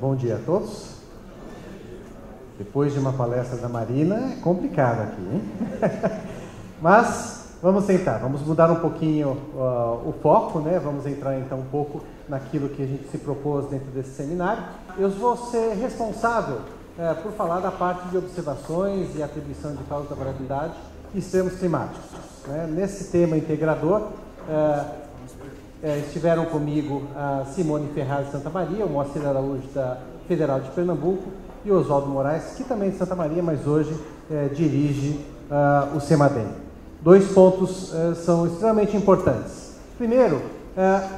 Bom dia a todos. Depois de uma palestra da Marina, é complicado aqui, hein? Mas vamos tentar, vamos mudar um pouquinho o foco, né? Vamos entrar então um pouco naquilo que a gente se propôs dentro desse seminário. Eu vou ser responsável por falar da parte de observações e atribuição de causa da variabilidade e extremos climáticos. Né? Nesse tema integrador, estiveram comigo a Simone Ferraz de Santa Maria, o Moacir Araújo da Federal de Pernambuco e o Oswaldo Moraes, que também é de Santa Maria, mas hoje dirige o CEMADEM. Dois pontos são extremamente importantes. Primeiro,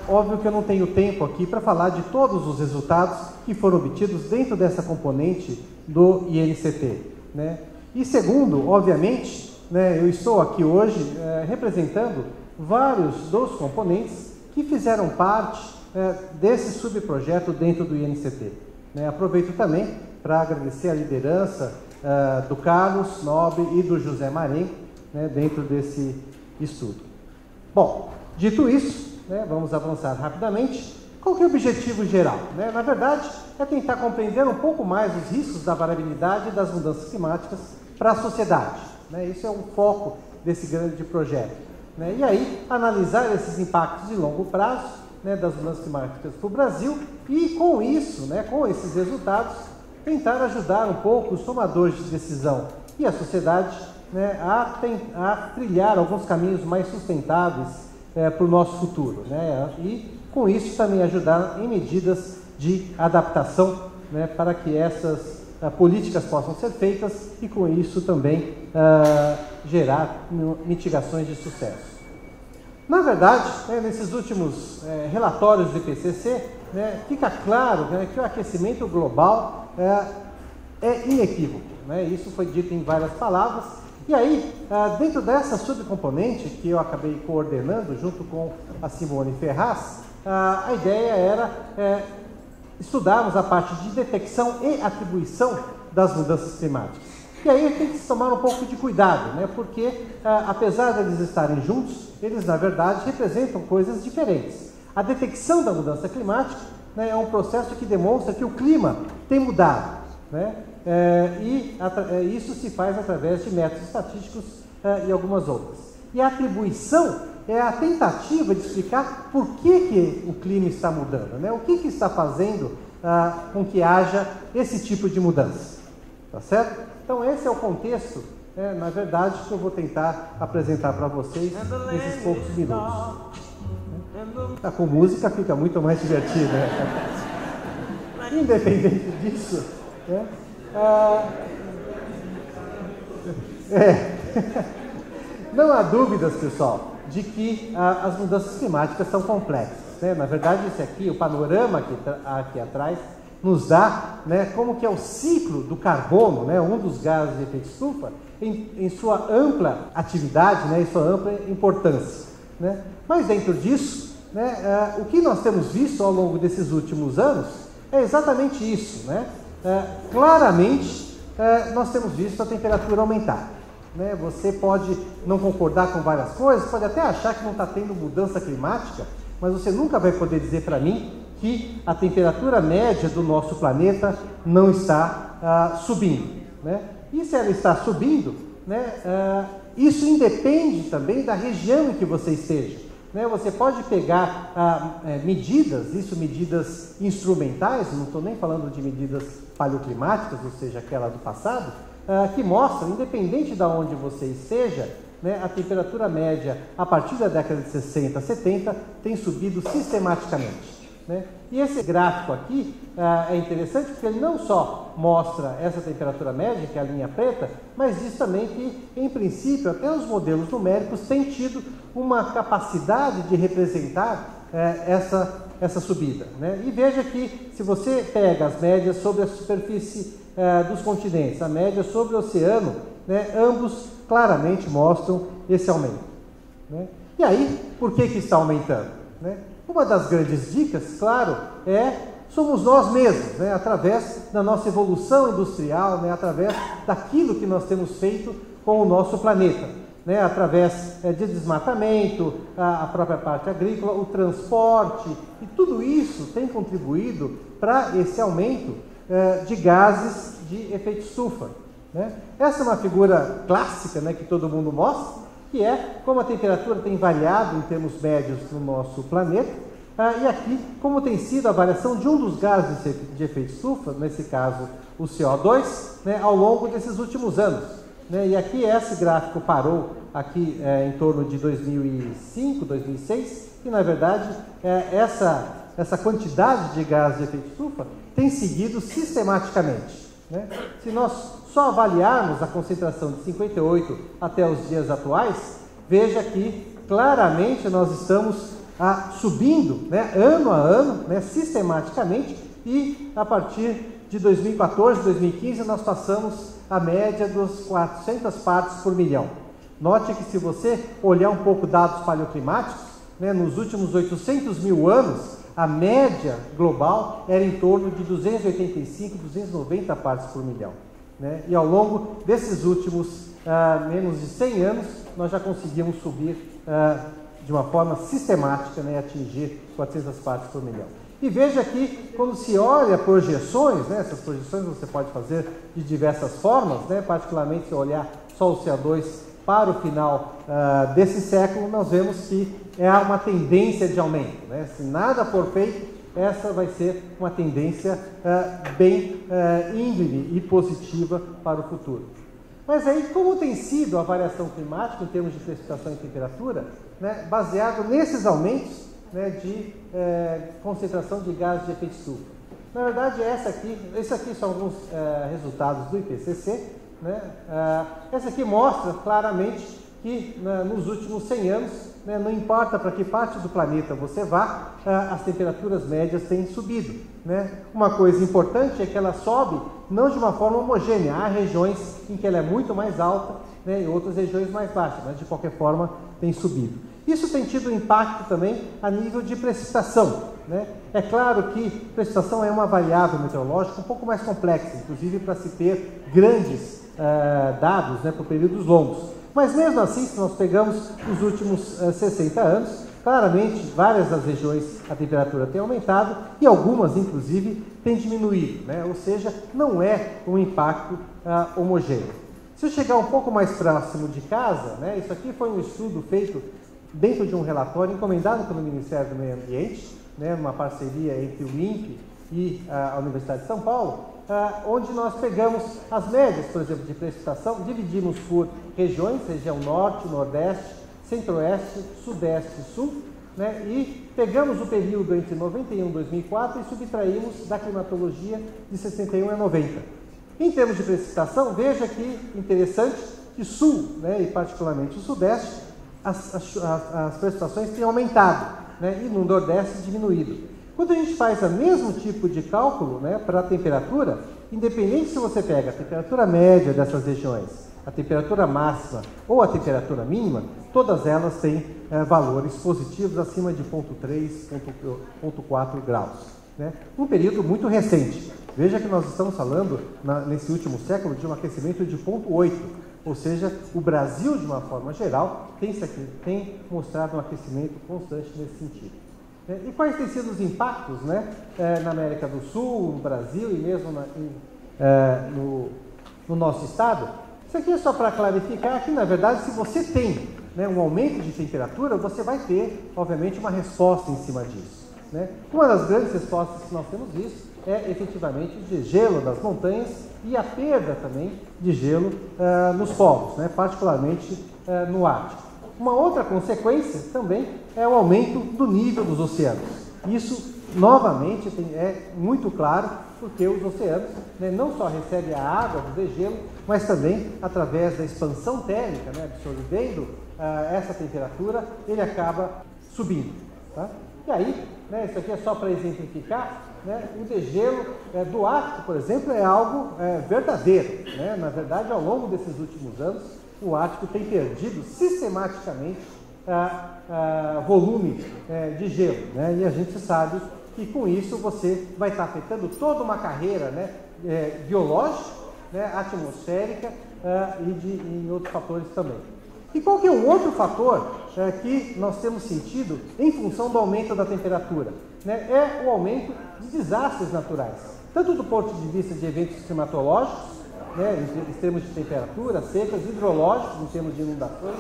óbvio que eu não tenho tempo aqui para falar de todos os resultados que foram obtidos dentro dessa componente do INCT. Né? E segundo, obviamente, né, eu estou aqui hoje representando vários dos componentes que fizeram parte desse subprojeto dentro do INCT. Né? Aproveito também para agradecer a liderança do Carlos Nobre e do José Marim, né, dentro desse estudo. Bom, dito isso, né, vamos avançar rapidamente. Qual que é o objetivo geral? Né? Na verdade, é tentar compreender um pouco mais os riscos da variabilidade e das mudanças climáticas para a sociedade. Né? Isso é um foco desse grande projeto. Né? E aí, analisar esses impactos de longo prazo, né, das mudanças climáticas para o Brasil e, com isso, né, com esses resultados, tentar ajudar um pouco os tomadores de decisão e a sociedade, né, a trilhar alguns caminhos mais sustentáveis para o nosso futuro. Né? E, com isso, também ajudar em medidas de adaptação, né, para que essas políticas possam ser feitas e, com isso, também gerar mitigações de sucesso. Na verdade, né, nesses últimos relatórios do IPCC, né, fica claro, né, que o aquecimento global é inequívoco. Né? Isso foi dito em várias palavras. E aí, dentro dessa subcomponente que eu acabei coordenando junto com a Simone Ferraz, a ideia era estudarmos a parte de detecção e atribuição das mudanças climáticas. E aí tem que se tomar um pouco de cuidado, né? Porque apesar de eles estarem juntos, eles na verdade representam coisas diferentes. A detecção da mudança climática, né, é um processo que demonstra que o clima tem mudado, né? Isso se faz através de métodos estatísticos e algumas outras. E a atribuição é a tentativa de explicar por que o clima está mudando, né? O que está fazendo com que haja esse tipo de mudança, tá certo? Então esse é o contexto, na verdade, que eu vou tentar apresentar para vocês nesses poucos minutos. Com música fica muito mais divertido, né? Independente disso, né? Não há dúvidas, pessoal, de que as mudanças climáticas são complexas. Né? Na verdade, esse aqui, o panorama aqui atrás, nos dá, né, como que é o ciclo do carbono, né, um dos gases de efeito estufa, em sua ampla atividade, né, em sua ampla importância. Né? Mas dentro disso, né, o que nós temos visto ao longo desses últimos anos é exatamente isso. Né? Claramente, nós temos visto a temperatura aumentar. Né? Você pode não concordar com várias coisas, pode até achar que não está tendo mudança climática, mas você nunca vai poder dizer para mim que a temperatura média do nosso planeta não está subindo. Né? E se ela está subindo, né, isso independe também da região em que você esteja. Né? Você pode pegar medidas instrumentais, não estou nem falando de medidas paleoclimáticas, ou seja, aquela do passado, que mostram, independente de onde você esteja, né, a temperatura média a partir da década de 60, 70 tem subido sistematicamente. Né? E esse gráfico aqui é interessante porque ele não só mostra essa temperatura média, que é a linha preta, mas diz também que, em princípio, até os modelos numéricos têm tido uma capacidade de representar essa subida. Né? E veja que, se você pega as médias sobre a superfície dos continentes, a média sobre o oceano, né, ambos claramente mostram esse aumento. Né? E aí, por que está aumentando? Né? Uma das grandes dicas, claro, somos nós mesmos, né? Através da nossa evolução industrial, né? Através daquilo que nós temos feito com o nosso planeta. né, através de desmatamento, a própria parte agrícola, o transporte, e tudo isso tem contribuído para esse aumento de gases de efeito estufa, né? Essa é uma figura clássica, né, que todo mundo mostra, que é como a temperatura tem variado em termos médios no nosso planeta, e aqui como tem sido a variação de um dos gases de efeito estufa, nesse caso o CO2, né, ao longo desses últimos anos, né? E aqui esse gráfico parou aqui em torno de 2005, 2006, e na verdade essa quantidade de gases de efeito estufa tem seguido sistematicamente, né? Se nós só avaliarmos a concentração de 58 até os dias atuais, veja que claramente nós estamos subindo, né, ano a ano, né, sistematicamente, e a partir de 2014, 2015, nós passamos a média dos 400 partes por milhão. Note que se você olhar um pouco dados paleoclimáticos, né, nos últimos 800 mil anos, a média global era em torno de 285, 290 partes por milhão, né? E ao longo desses últimos menos de 100 anos, nós já conseguimos subir de uma forma sistemática, né, atingir 400 partes por milhão. E veja que quando se olha projeções, né, essas projeções você pode fazer de diversas formas, né, particularmente se olhar só o CO2 para o final desse século, nós vemos que é uma tendência de aumento, né? Se nada for feito, essa vai ser uma tendência bem íngreme e positiva para o futuro. Mas aí, como tem sido a variação climática em termos de precipitação e temperatura, né, baseado nesses aumentos, né, de concentração de gases de efeito estufa? Na verdade, esses aqui são alguns resultados do IPCC, né? Essa aqui mostra claramente que nos últimos 100 anos, né, não importa para que parte do planeta você vá, as temperaturas médias têm subido, né? Uma coisa importante é que ela sobe não de uma forma homogênea. Há regiões em que ela é muito mais alta, né, e outras regiões mais baixas, mas de qualquer forma tem subido. Isso tem tido impacto também a nível de precipitação, né? É claro que precipitação é uma variável meteorológica um pouco mais complexa, inclusive para se ter grandes dados, né, por períodos longos. Mas mesmo assim, se nós pegamos os últimos 60 anos, claramente várias das regiões a temperatura tem aumentado e algumas, inclusive, têm diminuído, né? Ou seja, não é um impacto homogêneo. Se eu chegar um pouco mais próximo de casa, né, isso aqui foi um estudo feito dentro de um relatório encomendado pelo Ministério do Meio Ambiente, né, uma parceria entre o INPE e a Universidade de São Paulo, onde nós pegamos as médias, por exemplo, de precipitação, dividimos por regiões, região norte, nordeste, centro-oeste, sudeste e sul, né, e pegamos o período entre 91 e 2004 e subtraímos da climatologia de 61 a 90. Em termos de precipitação, veja que interessante que sul, né, e particularmente o sudeste, as precipitações têm aumentado, né, e no nordeste diminuído. Quando a gente faz o mesmo tipo de cálculo, né, para a temperatura, independente se você pega a temperatura média dessas regiões, a temperatura máxima ou a temperatura mínima, todas elas têm valores positivos acima de 0,3, 0,4 graus, né? Um período muito recente. Veja que nós estamos falando, nesse último século, de um aquecimento de 0,8, ou seja, o Brasil, de uma forma geral, tem mostrado um aquecimento constante nesse sentido. E quais têm sido os impactos, né, na América do Sul, no Brasil e mesmo no nosso estado? Isso aqui é só para clarificar que, na verdade, se você tem, né, um aumento de temperatura, você vai ter, obviamente, uma resposta em cima disso, né? Uma das grandes respostas que nós temos visto é, efetivamente, o degelo das montanhas e a perda também de gelo nos polos, né, particularmente no Ártico. Uma outra consequência também é o aumento do nível dos oceanos. Isso, novamente, é muito claro, porque os oceanos, né, não só recebem a água do degelo, mas também, através da expansão térmica, né, absorvendo essa temperatura, ele acaba subindo, tá? E aí, né, isso aqui é só para exemplificar, né, o degelo do Ártico, por exemplo, é algo verdadeiro, né? Na verdade, ao longo desses últimos anos, o Ártico tem perdido sistematicamente volume de gelo, né? E a gente sabe que com isso você vai estar afetando toda uma carreira, né, biológica, né, atmosférica e em outros fatores também. E qual que é o outro fator que nós temos sentido em função do aumento da temperatura? Né? É o aumento de desastres naturais, tanto do ponto de vista de eventos climatológicos, né, em termos de temperatura, secas, hidrológicos, em termos de inundações,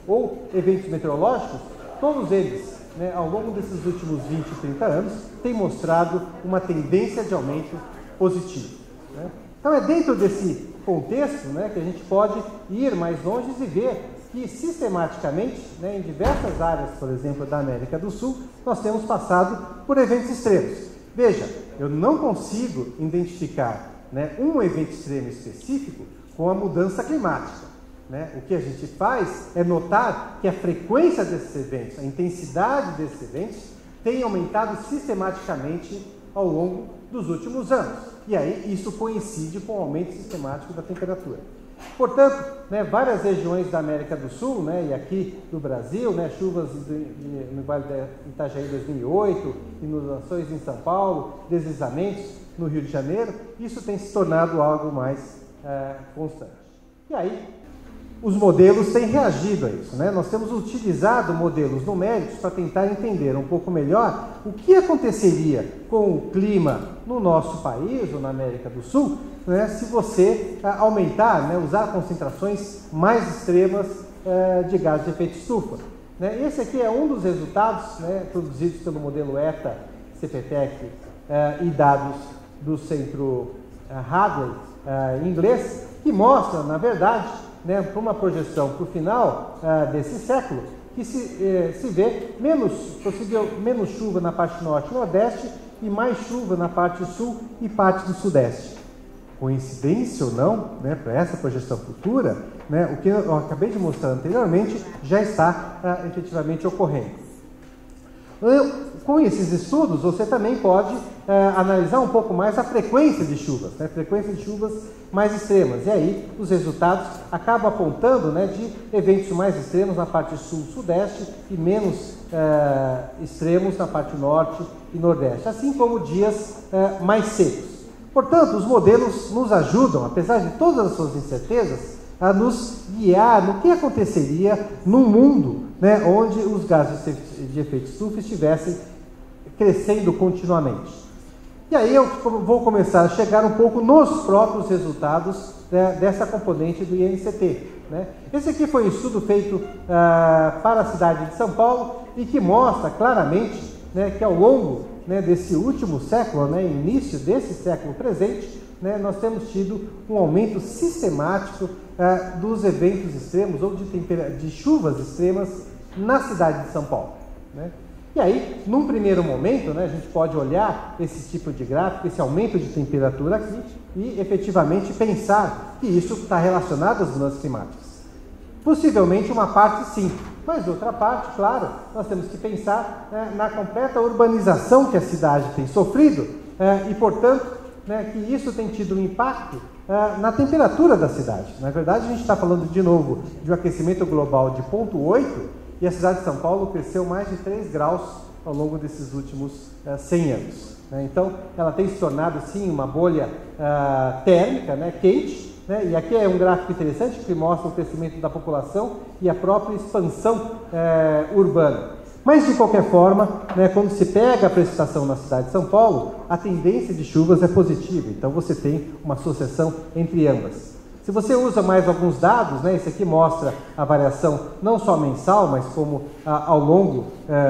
ou eventos meteorológicos, todos eles, né, ao longo desses últimos 20, 30 anos, têm mostrado uma tendência de aumento positivo. Né? Então é dentro desse contexto, né, que a gente pode ir mais longe e ver que sistematicamente, né, em diversas áreas, por exemplo, da América do Sul, nós temos passado por eventos extremos. Veja, eu não consigo identificar, né, um evento extremo específico com a mudança climática. Né? O que a gente faz é notar que a frequência desses eventos, a intensidade desses eventos, tem aumentado sistematicamente ao longo dos últimos anos. E aí isso coincide com o aumento sistemático da temperatura. Portanto, né, várias regiões da América do Sul, né, e aqui do Brasil, né, chuvas no Vale do Itajaí em 2008, inundações em São Paulo, deslizamentos no Rio de Janeiro, isso tem se tornado algo mais constante. E aí, os modelos têm reagido a isso, né? Nós temos utilizado modelos numéricos para tentar entender um pouco melhor o que aconteceria com o clima no nosso país ou na América do Sul, né, se você aumentar, né, usar concentrações mais extremas de gases de efeito estufa. Né? Esse aqui é um dos resultados, né, produzidos pelo modelo ETA, CPTEC e dados do centro Hadley em inglês, que mostra, na verdade, né, para uma projeção para o final desse século, que se vê menos chuva na parte norte e nordeste e mais chuva na parte sul e parte do sudeste. Coincidência ou não, né, para essa projeção futura, né, o que eu acabei de mostrar anteriormente já está efetivamente ocorrendo. Com esses estudos, você também pode analisar um pouco mais a frequência de chuvas, né, frequência de chuvas mais extremas. E aí, os resultados acabam apontando, né, de eventos mais extremos na parte sul-sudeste e menos extremos na parte norte e nordeste, assim como dias mais secos. Portanto, os modelos nos ajudam, apesar de todas as suas incertezas, a nos guiar no que aconteceria num mundo, né, onde os gases de efeito estufa estivessem crescendo continuamente. E aí eu vou começar a chegar um pouco nos próprios resultados, né, dessa componente do INCT. Né? Esse aqui foi um estudo feito para a cidade de São Paulo e que mostra claramente, né, que ao longo, né, desse último século, né, início desse século presente, né, nós temos tido um aumento sistemático dos eventos extremos ou de chuvas extremas na cidade de São Paulo. Né? E aí, num primeiro momento, né, a gente pode olhar esse tipo de gráfico, esse aumento de temperatura aqui e efetivamente pensar que isso está relacionado às mudanças climáticas. Possivelmente uma parte sim, mas outra parte, claro, nós temos que pensar na completa urbanização que a cidade tem sofrido e, portanto, né, que isso tem tido um impacto na temperatura da cidade. Na verdade, a gente está falando de novo de um aquecimento global de 0,8 e a cidade de São Paulo cresceu mais de 3 graus ao longo desses últimos 100 anos. Né? Então, ela tem se tornado, sim, uma bolha térmica, né, quente. Né? E aqui é um gráfico interessante que mostra o crescimento da população e a própria expansão urbana. Mas, de qualquer forma, né, quando se pega a precipitação na cidade de São Paulo, a tendência de chuvas é positiva. Então, você tem uma associação entre ambas. Se você usa mais alguns dados, né, esse aqui mostra a variação não só mensal, mas como ao longo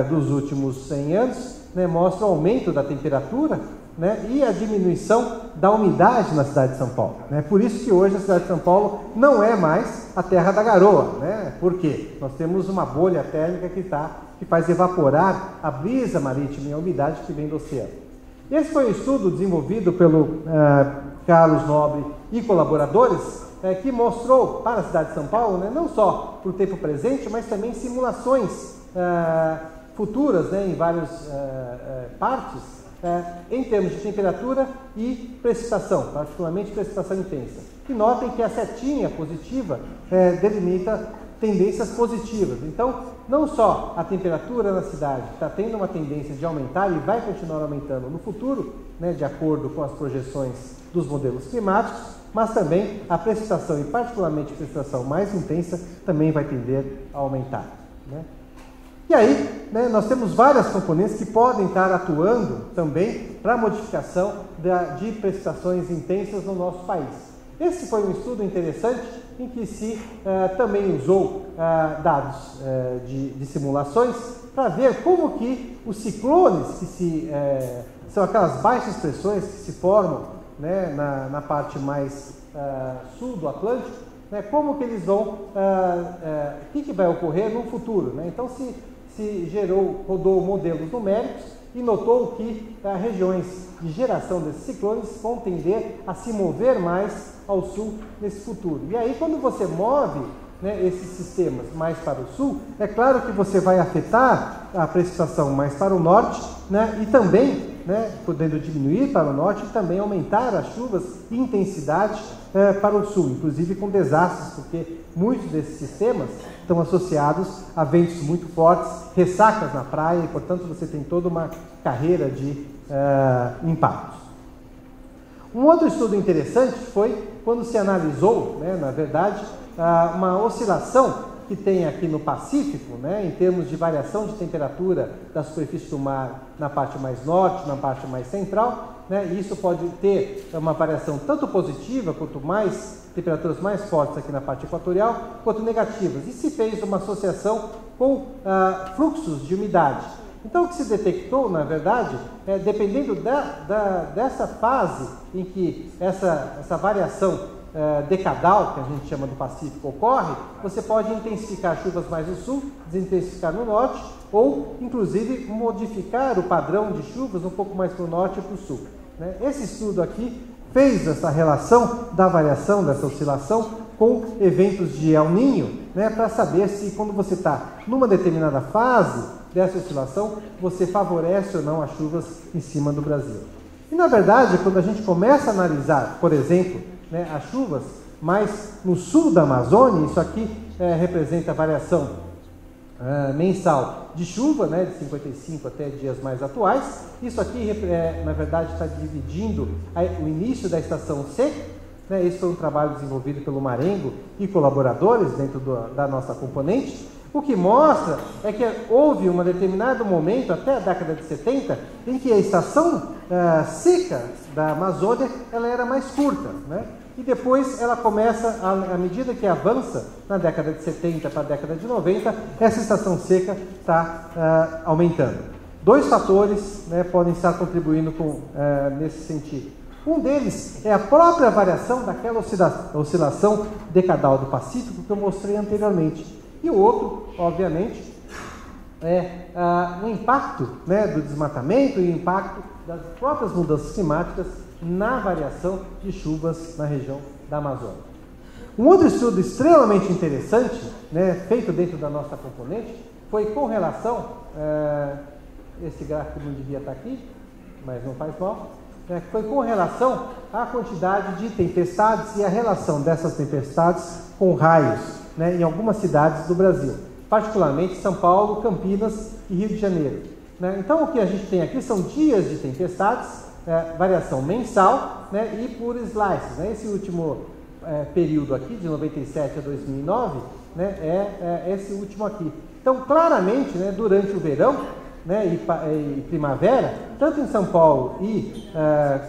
dos últimos 100 anos, né, mostra o aumento da temperatura, né, e a diminuição da umidade na cidade de São Paulo. Né? Por isso que hoje a cidade de São Paulo não é mais a terra da garoa. Né? Por quê? Nós temos uma bolha térmica que faz evaporar a brisa marítima e a umidade que vem do oceano. Esse foi um estudo desenvolvido pelo Carlos Nobre e colaboradores, que mostrou para a cidade de São Paulo, né, não só para o tempo presente, mas também simulações futuras, né, em várias partes, em termos de temperatura e precipitação, particularmente precipitação intensa. E notem que a setinha positiva delimita tendências positivas. Então, não só a temperatura na cidade está tendo uma tendência de aumentar e vai continuar aumentando no futuro, né, de acordo com as projeções dos modelos climáticos, mas também a precipitação, e particularmente a precipitação mais intensa, também vai tender a aumentar, né? E aí, né, nós temos várias componentes que podem estar atuando também para a modificação de precipitações intensas no nosso país. Esse foi um estudo interessante em que se também usou dados de simulações para ver como que os ciclones, que são aquelas baixas pressões que se formam, né, na parte mais sul do Atlântico, né, como que eles vão, o que vai ocorrer no futuro, né? Então se rodou modelos numéricos e notou que regiões de geração desses ciclones vão tender a se mover mais ao sul nesse futuro. E aí, quando você move, né, esses sistemas mais para o sul, é claro que você vai afetar a precipitação mais para o norte, né, e também, né, podendo diminuir para o norte e também aumentar as chuvas e intensidade para o sul, inclusive com desastres, porque muitos desses sistemas estão associados a ventos muito fortes, ressacas na praia, e portanto você tem toda uma carreira de impactos. Um outro estudo interessante foi quando se analisou, né, na verdade, uma oscilação que tem aqui no Pacífico, né, em termos de variação de temperatura da superfície do mar na parte mais norte, na parte mais central, né, e isso pode ter uma variação tanto positiva, quanto mais temperaturas mais fortes aqui na parte equatorial, quanto negativas. E se fez uma associação com fluxos de umidade. Então, o que se detectou, na verdade, dependendo dessa fase em que essa variação decadal, que a gente chama do Pacífico, ocorre, você pode intensificar chuvas mais no sul, desintensificar no norte, ou, inclusive, modificar o padrão de chuvas um pouco mais para o norte e para o sul, né? Esse estudo aqui fez essa relação da variação, dessa oscilação, com eventos de El Niño, né, para saber se, quando você está numa determinada fase dessa oscilação, você favorece ou não as chuvas em cima do Brasil. E, na verdade, quando a gente começa a analisar, por exemplo, né, as chuvas mais no sul da Amazônia, isso aqui representa a variação mensal de chuva, né, de 55 até dias mais atuais. Isso aqui, na verdade, está dividindo o início da estação seca, né? Esse foi um trabalho desenvolvido pelo Marengo e colaboradores dentro da nossa componente. O que mostra é que houve um determinado momento, até a década de 70, em que a estação seca da Amazônia ela era mais curta, né? E depois ela começa, à medida que avança na década de 70 para a década de 90, essa estação seca está aumentando. Dois fatores, né, podem estar contribuindo nesse sentido. Um deles é a própria variação daquela oscilação decadal do Pacífico que eu mostrei anteriormente. E o outro, obviamente, é o impacto, né, do desmatamento e o impacto das próprias mudanças climáticas na variação de chuvas na região da Amazônia. Um outro estudo extremamente interessante, né, feito dentro da nossa componente, foi com relação, esse gráfico não devia estar aqui, mas não faz mal, foi com relação à quantidade de tempestades e a relação dessas tempestades com raios, né, em algumas cidades do Brasil, particularmente São Paulo, Campinas e Rio de Janeiro, né? Então, o que a gente tem aqui são dias de tempestades, variação mensal, né, e por slices, né? Esse último período aqui, de 97 a 2009, né, é esse último aqui. Então, claramente, né, durante o verão, né, e primavera, tanto em São Paulo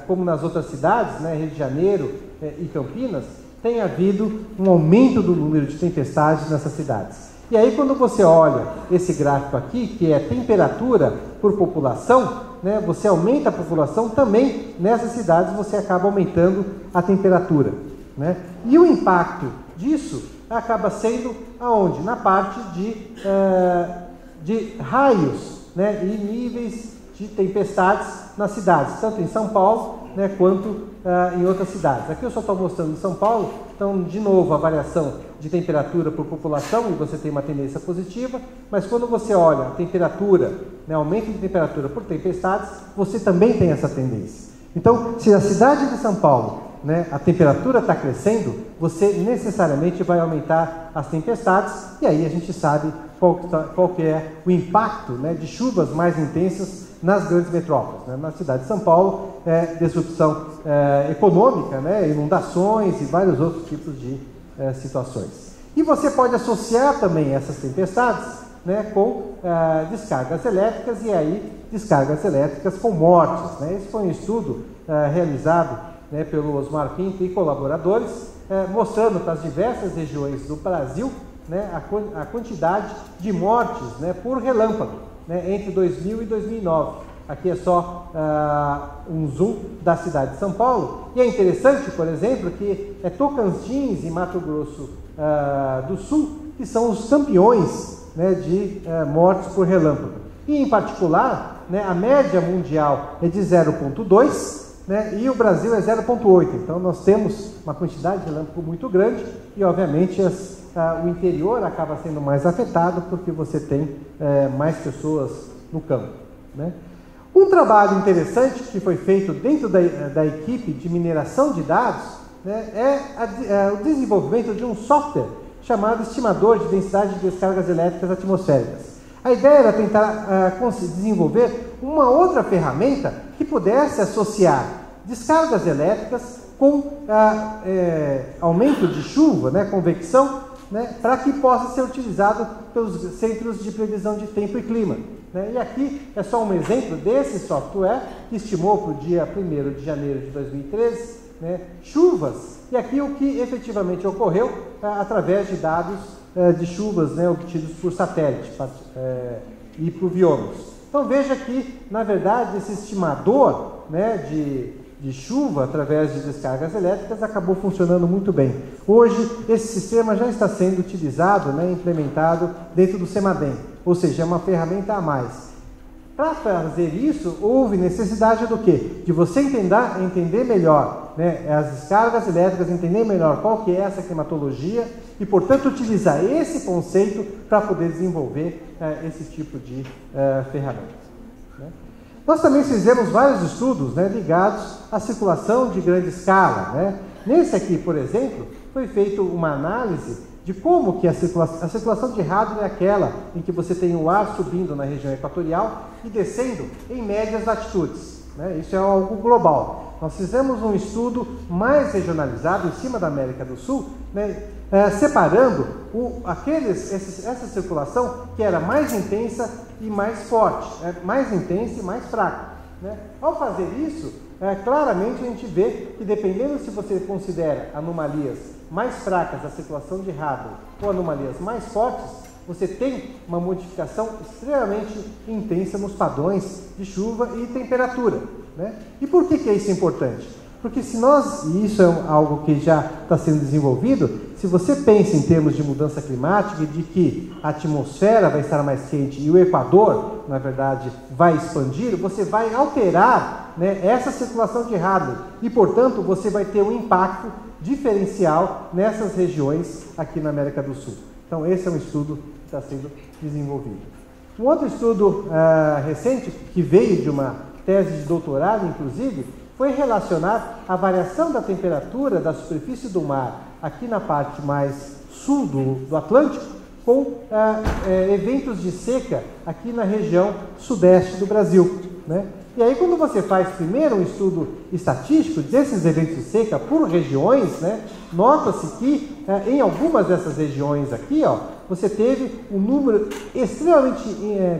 como nas outras cidades, né, Rio de Janeiro e Campinas, tem havido um aumento do número de tempestades nessas cidades. E aí, quando você olha esse gráfico aqui, que é temperatura por população, né, você aumenta a população também, nessas cidades você acaba aumentando a temperatura, né? E o impacto disso acaba sendo aonde? Na parte de raios, né, e níveis de tempestades nas cidades, tanto em São Paulo, né, quanto em outras cidades. Aqui eu só estou mostrando em São Paulo, então, de novo, a variação de temperatura por população, e você tem uma tendência positiva, mas quando você olha a temperatura, né, aumento de temperatura por tempestades, você também tem essa tendência. Então, se a cidade de São Paulo né, a temperatura está crescendo, você necessariamente vai aumentar as tempestades, e aí a gente sabe qual que é o impacto, né, de chuvas mais intensas nas grandes metrópoles, né? Na cidade de São Paulo, disrupção econômica, né, inundações e vários outros tipos de situações. E você pode associar também essas tempestades, né, com descargas elétricas, e aí descargas elétricas com mortes, né? Esse foi um estudo realizado, né, pelo Osmar Pinto e colaboradores, mostrando para as diversas regiões do Brasil, né, a quantidade de mortes, né, por relâmpago, né, entre 2000 e 2009. Aqui é só um zoom da cidade de São Paulo. E é interessante, por exemplo, que Tocantins e Mato Grosso do Sul que são os campeões, né, de mortes por relâmpago. E, em particular, né, a média mundial é de 0,2, né, e o Brasil é 0,8. Então, nós temos uma quantidade de relâmpago muito grande e, obviamente, o interior acaba sendo mais afetado porque você tem mais pessoas no campo, né? Um trabalho interessante que foi feito dentro da equipe de mineração de dados, né, é o desenvolvimento de um software chamado estimador de densidade de descargas elétricas atmosféricas. A ideia era tentar desenvolver uma outra ferramenta que pudesse associar descargas elétricas com aumento de chuva, né, convecção, né, para que possa ser utilizado pelos centros de previsão de tempo e clima, né? E aqui é só um exemplo desse software que estimou para o dia 1º de janeiro de 2013, né, chuvas, e aqui o que efetivamente ocorreu através de dados de chuvas, né, obtidos por satélite e pluviômetros. Então veja que, na verdade, esse estimador, né, de chuva através de descargas elétricas acabou funcionando muito bem. Hoje, esse sistema já está sendo utilizado, né, implementado dentro do CEMADEM, ou seja, é uma ferramenta a mais. Para fazer isso, houve necessidade do quê? De você entender melhor, né, as descargas elétricas, entender melhor qual que é essa climatologia e, portanto, utilizar esse conceito para poder desenvolver esse tipo de ferramenta, né? Nós também fizemos vários estudos, né, ligados à circulação de grande escala, né? Nesse aqui, por exemplo, foi feita uma análise de como que a circulação de rádio é aquela em que você tem o ar subindo na região equatorial e descendo em médias latitudes, né? Isso é algo global. Nós fizemos um estudo mais regionalizado em cima da América do Sul, né, separando essa circulação que era mais intensa e mais forte, mais intensa e mais fraca, né? Ao fazer isso, claramente a gente vê que, dependendo se você considera anomalias mais fracas da circulação de rádio ou anomalias mais fortes, você tem uma modificação extremamente intensa nos padrões de chuva e temperatura, né? E por que isso é importante? Porque e isso é algo que já está sendo desenvolvido, se você pensa em termos de mudança climática e de que a atmosfera vai estar mais quente e o Equador, na verdade, vai expandir, você vai alterar, né, essa circulação de rádio e, portanto, você vai ter um impacto diferencial nessas regiões aqui na América do Sul. Então, esse é um estudo que está sendo desenvolvido. Um outro estudo recente, que veio de uma tese de doutorado, inclusive, foi relacionar a variação da temperatura da superfície do mar, aqui na parte mais sul do Atlântico, com eventos de seca aqui na região sudeste do Brasil, né? E aí, quando você faz primeiro um estudo estatístico desses eventos de seca por regiões, né, nota-se que em algumas dessas regiões aqui, ó, você teve um número extremamente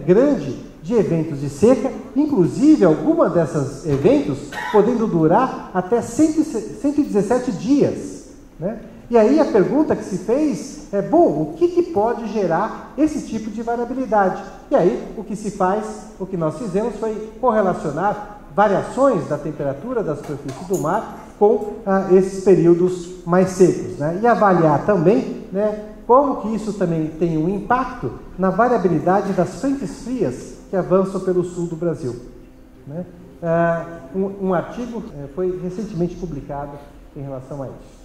grande de eventos de seca, inclusive algumas desses eventos podendo durar até 117 dias, né? E aí a pergunta que se fez é, bom, o que pode gerar esse tipo de variabilidade? E aí o que nós fizemos foi correlacionar variações da temperatura da superfície do mar com esses períodos mais secos, né? E avaliar também, né, como que isso também tem um impacto na variabilidade das frentes frias que avançam pelo sul do Brasil, né? Um artigo foi recentemente publicado em relação a isso.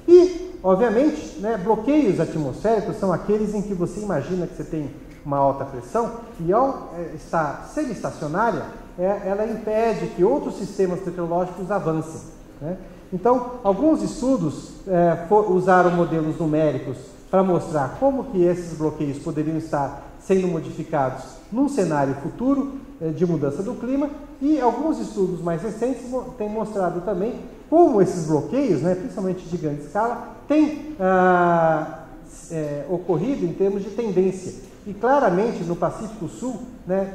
E, obviamente, né, bloqueios atmosféricos são aqueles em que você imagina que você tem uma alta pressão e, ao estar semi-estacionária, ela impede que outros sistemas meteorológicos avancem, né? Então, alguns estudos usaram modelos numéricos para mostrar como que esses bloqueios poderiam estar sendo modificados num cenário futuro de mudança do clima, e alguns estudos mais recentes têm mostrado também como esses bloqueios, principalmente de grande escala, têm ocorrido em termos de tendência. E claramente no Pacífico Sul,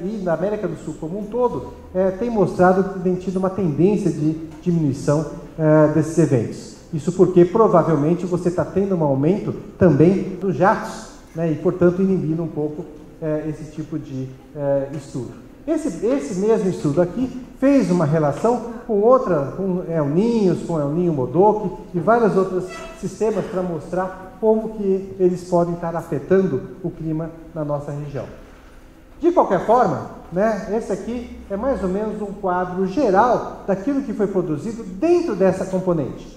e na América do Sul como um todo, tem mostrado que tem tido uma tendência de diminuição desses eventos. Isso porque provavelmente você está tendo um aumento também dos jatos, e portanto inibindo um pouco esse tipo de estudo. Esse mesmo estudo aqui fez uma relação com El Ninhos, com El Ninho Modoc e vários outros sistemas para mostrar como que eles podem estar afetando o clima na nossa região. De qualquer forma, esse aqui é mais ou menos um quadro geral daquilo que foi produzido dentro dessa componente.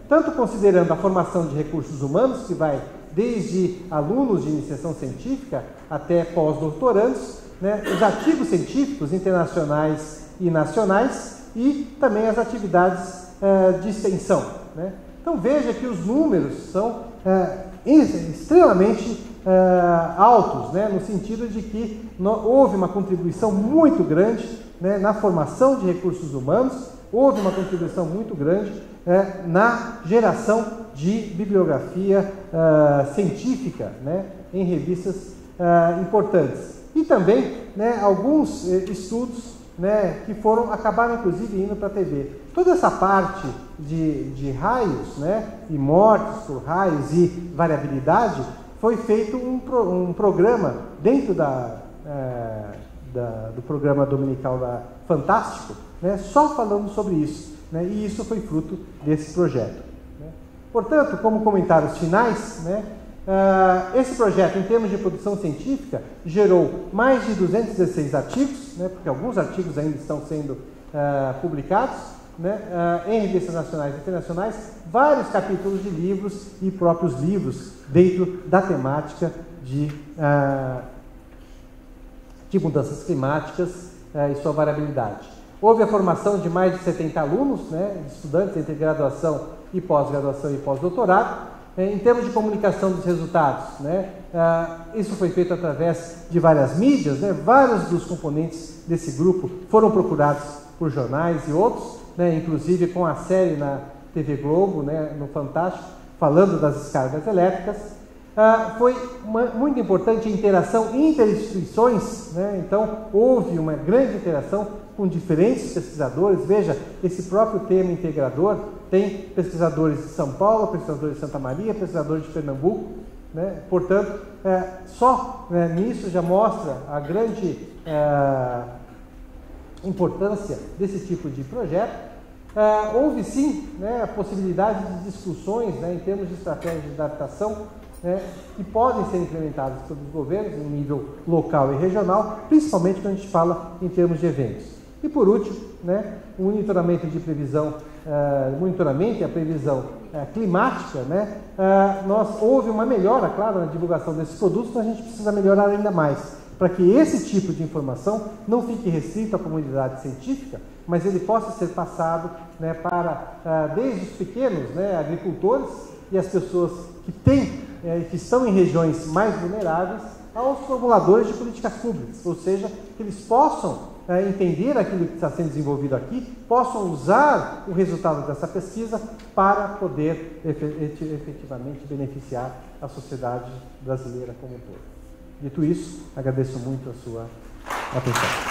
Tanto considerando a formação de recursos humanos, que vai desde alunos de iniciação científica até pós-doutorandos, os artigos científicos internacionais e nacionais e também as atividades de extensão. Então veja que os números são extremamente altos, no sentido de que houve uma contribuição muito grande na formação de recursos humanos, houve uma contribuição muito grande na geração de bibliografia científica em revistas importantes. E também alguns estudos que acabaram inclusive indo para a TV. Toda essa parte de raios e mortes por raios e variabilidade foi feito um programa dentro do programa dominical da Fantástico, só falando sobre isso, e isso foi fruto desse projeto. Portanto, como comentários finais, esse projeto, em termos de produção científica, gerou mais de 216 artigos, porque alguns artigos ainda estão sendo publicados, em revistas nacionais e internacionais, vários capítulos de livros e próprios livros dentro da temática de mudanças climáticas e sua variabilidade. Houve a formação de mais de 70 alunos, estudantes entre graduação e pós-graduação e pós-doutorado. Em termos de comunicação dos resultados, isso foi feito através de várias mídias, vários dos componentes desse grupo foram procurados por jornais e outros, inclusive com a série na TV Globo, no Fantástico, falando das descargas elétricas. Foi muito importante a interação interinstituições, então houve uma grande interação com diferentes pesquisadores. Veja, esse próprio tema integrador tem pesquisadores de São Paulo, pesquisadores de Santa Maria, pesquisadores de Pernambuco, portanto, só nisso já mostra a grande importância desse tipo de projeto. Houve sim a possibilidade de discussões em termos de estratégias de adaptação que podem ser implementadas pelos governos em nível local e regional, principalmente quando a gente fala em termos de eventos. E por último, o monitoramento de previsão, monitoramento e a previsão climática, houve uma melhora, claro, na divulgação desses produtos, mas a gente precisa melhorar ainda mais, para que esse tipo de informação não fique restrito à comunidade científica, mas ele possa ser passado para desde os pequenos agricultores e as pessoas que estão em regiões mais vulneráveis, aos formuladores de políticas públicas, ou seja, que eles possam entender aquilo que está sendo desenvolvido aqui, possam usar o resultado dessa pesquisa para poder efetivamente beneficiar a sociedade brasileira como um todo. Dito isso, agradeço muito a sua atenção.